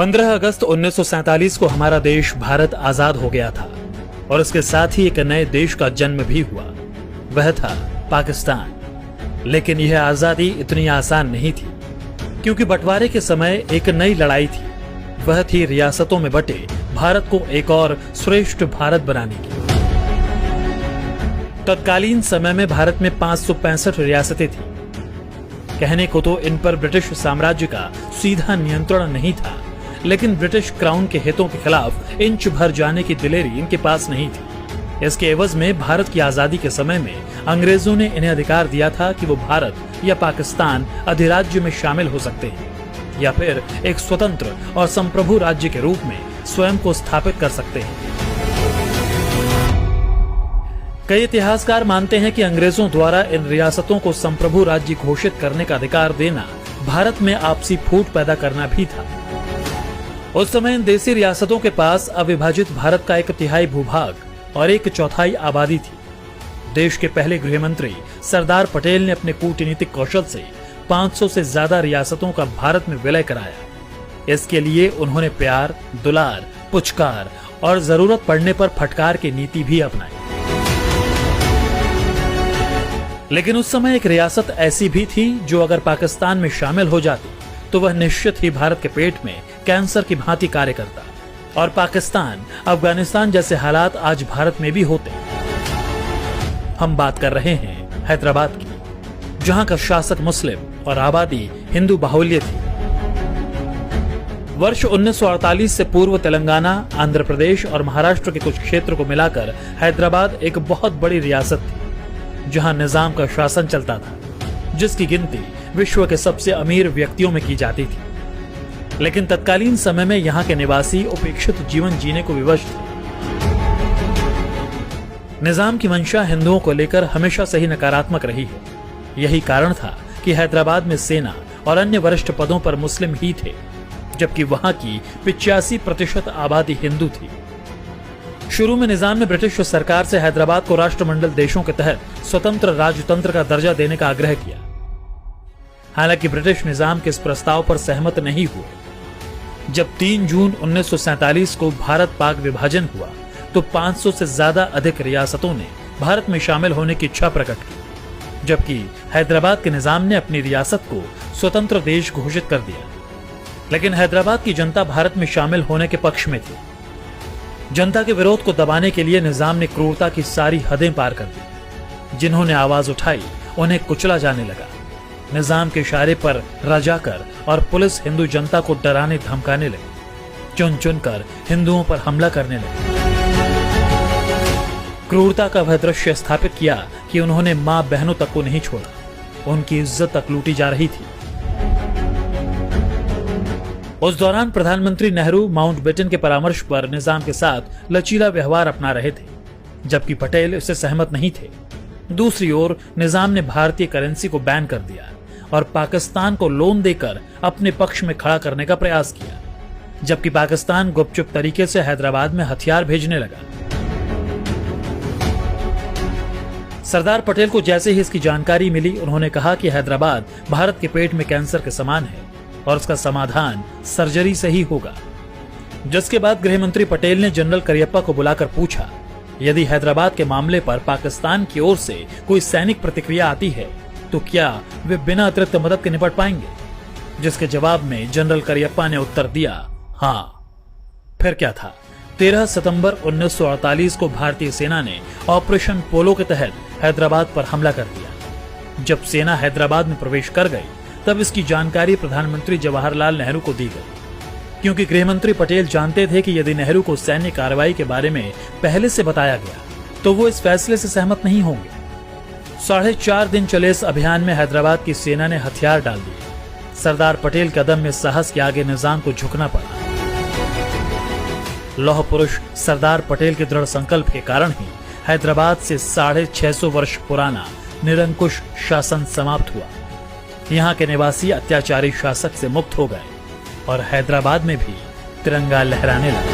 15 अगस्त 1947 को हमारा देश भारत आजाद हो गया था और इसके साथ ही एक नए देश का जन्म भी हुआ। वह था पाकिस्तान। लेकिन यह आजादी इतनी आसान नहीं थी, क्योंकि बंटवारे के समय एक नई लड़ाई थी। वह थी रियासतों में बटे भारत को एक और श्रेष्ठ भारत बनाने की। तत्कालीन समय में भारत में 565 रियासतें थी। कहने को तो इन पर ब्रिटिश साम्राज्य का सीधा नियंत्रण नहीं था, लेकिन ब्रिटिश क्राउन के हितों के खिलाफ इंच भर जाने की दिलेरी इनके पास नहीं थी। इसके एवज में भारत की आजादी के समय में अंग्रेजों ने इन्हें अधिकार दिया था कि वो भारत या पाकिस्तान अधिराज्य में शामिल हो सकते हैं या फिर एक स्वतंत्र और संप्रभु राज्य के रूप में स्वयं को स्थापित कर सकते हैं। कई इतिहासकार मानते हैं कि अंग्रेजों द्वारा इन रियासतों को संप्रभु राज्य घोषित करने का अधिकार देना भारत में आपसी फूट पैदा करना भी था। उस समय इन देसी रियासतों के पास अविभाजित भारत का 1/3 भूभाग और 1/4 आबादी थी। देश के पहले गृहमंत्री सरदार पटेल ने अपने कूटनीतिक कौशल से 500 से ज्यादा रियासतों का भारत में विलय कराया। इसके लिए उन्होंने प्यार, दुलार, पुचकार और जरूरत पड़ने पर फटकार की नीति भी अपनाई। लेकिन उस समय एक रियासत ऐसी भी थी जो अगर पाकिस्तान में शामिल हो जाती तो वह निश्चित ही भारत के पेट में कैंसर की भांति कार्य करता और पाकिस्तान, अफगानिस्तान जैसे हालात आज भारत में भी होते। हम बात कर रहे हैं हैदराबाद की, जहां का शासक मुस्लिम और आबादी हिंदू बाहुल्य थी। वर्ष 1948 से पूर्व तेलंगाना, आंध्र प्रदेश और महाराष्ट्र के कुछ क्षेत्र को मिलाकर हैदराबाद एक बहुत बड़ी रियासत थी, जहां निजाम का शासन चलता था, जिसकी गिनती विश्व के सबसे अमीर व्यक्तियों में की जाती थी। लेकिन तत्कालीन समय में यहाँ के निवासी उपेक्षित जीवन जीने को विवश थे। निजाम की मंशा हिंदुओं को लेकर हमेशा से ही नकारात्मक रही है। यही कारण था कि हैदराबाद में सेना और अन्य वरिष्ठ पदों पर मुस्लिम ही थे, जबकि वहां की 85% आबादी हिंदू थी। शुरू में निजाम ने ब्रिटिश सरकार से हैदराबाद को राष्ट्रमंडल देशों के तहत स्वतंत्र राजतंत्र का दर्जा देने का आग्रह किया। हालांकि ब्रिटिश निजाम के इस प्रस्ताव पर सहमत नहीं हुए। जब 3 जून 1947 को भारत पाक विभाजन हुआ तो 500 से ज्यादा अधिक रियासतों ने भारत में शामिल होने की इच्छा प्रकट की, जबकि हैदराबाद के निजाम ने अपनी रियासत को स्वतंत्र देश घोषित कर दिया। लेकिन हैदराबाद की जनता भारत में शामिल होने के पक्ष में थी। जनता के विरोध को दबाने के लिए निजाम ने क्रूरता की सारी हदें पार कर दी। जिन्होंने आवाज उठाई उन्हें कुचला जाने लगा। निजाम के इशारे पर रजाकर और पुलिस हिंदू जनता को डराने धमकाने लगे, चुन चुनकर हिंदुओं पर हमला करने लगे। क्रूरता का वह दृश्य स्थापित किया कि उन्होंने मां बहनों तक को नहीं छोड़ा। उनकी इज्जत तक लूटी जा रही थी। उस दौरान प्रधानमंत्री नेहरू माउंटबेटन के परामर्श पर निजाम के साथ लचीला व्यवहार अपना रहे थे, जबकि पटेल इससे सहमत नहीं थे। दूसरी ओर निजाम ने भारतीय करेंसी को बैन कर दिया और पाकिस्तान को लोन देकर अपने पक्ष में खड़ा करने का प्रयास किया, जबकि पाकिस्तान गुपचुप तरीके से हैदराबाद में हथियार भेजने लगा। सरदार पटेल को जैसे ही इसकी जानकारी मिली, उन्होंने कहा कि हैदराबाद भारत के पेट में कैंसर के समान है और उसका समाधान सर्जरी से ही होगा। जिसके बाद गृहमंत्री पटेल ने जनरल करियप्पा को बुलाकर पूछा, यदि हैदराबाद के मामले पर पाकिस्तान की ओर से कोई सैनिक प्रतिक्रिया आती है तो क्या वे बिना अतिरिक्त मदद के निपट पाएंगे? जिसके जवाब में जनरल करियप्पा ने उत्तर दिया, हाँ। फिर क्या था? 13 सितंबर 1948 को भारतीय सेना ने ऑपरेशन पोलो के तहत हैदराबाद पर हमला कर दिया। जब सेना हैदराबाद में प्रवेश कर गई तब इसकी जानकारी प्रधानमंत्री जवाहरलाल नेहरू को दी गई, क्योंकि गृहमंत्री पटेल जानते थे कि यदि नेहरू को सैन्य कार्रवाई के बारे में पहले से बताया गया तो वो इस फैसले से सहमत नहीं होंगे। 4.5 दिन चले इस अभियान में हैदराबाद की सेना ने हथियार डाल दिए। सरदार पटेल के अदम्य साहस के आगे निजाम को झुकना पड़ा। लौह पुरुष सरदार पटेल के दृढ़ संकल्प के कारण ही हैदराबाद से 650 वर्ष पुराना निरंकुश शासन समाप्त हुआ। यहाँ के निवासी अत्याचारी शासक से मुक्त हो गए और हैदराबाद में भी तिरंगा लहराने लगा।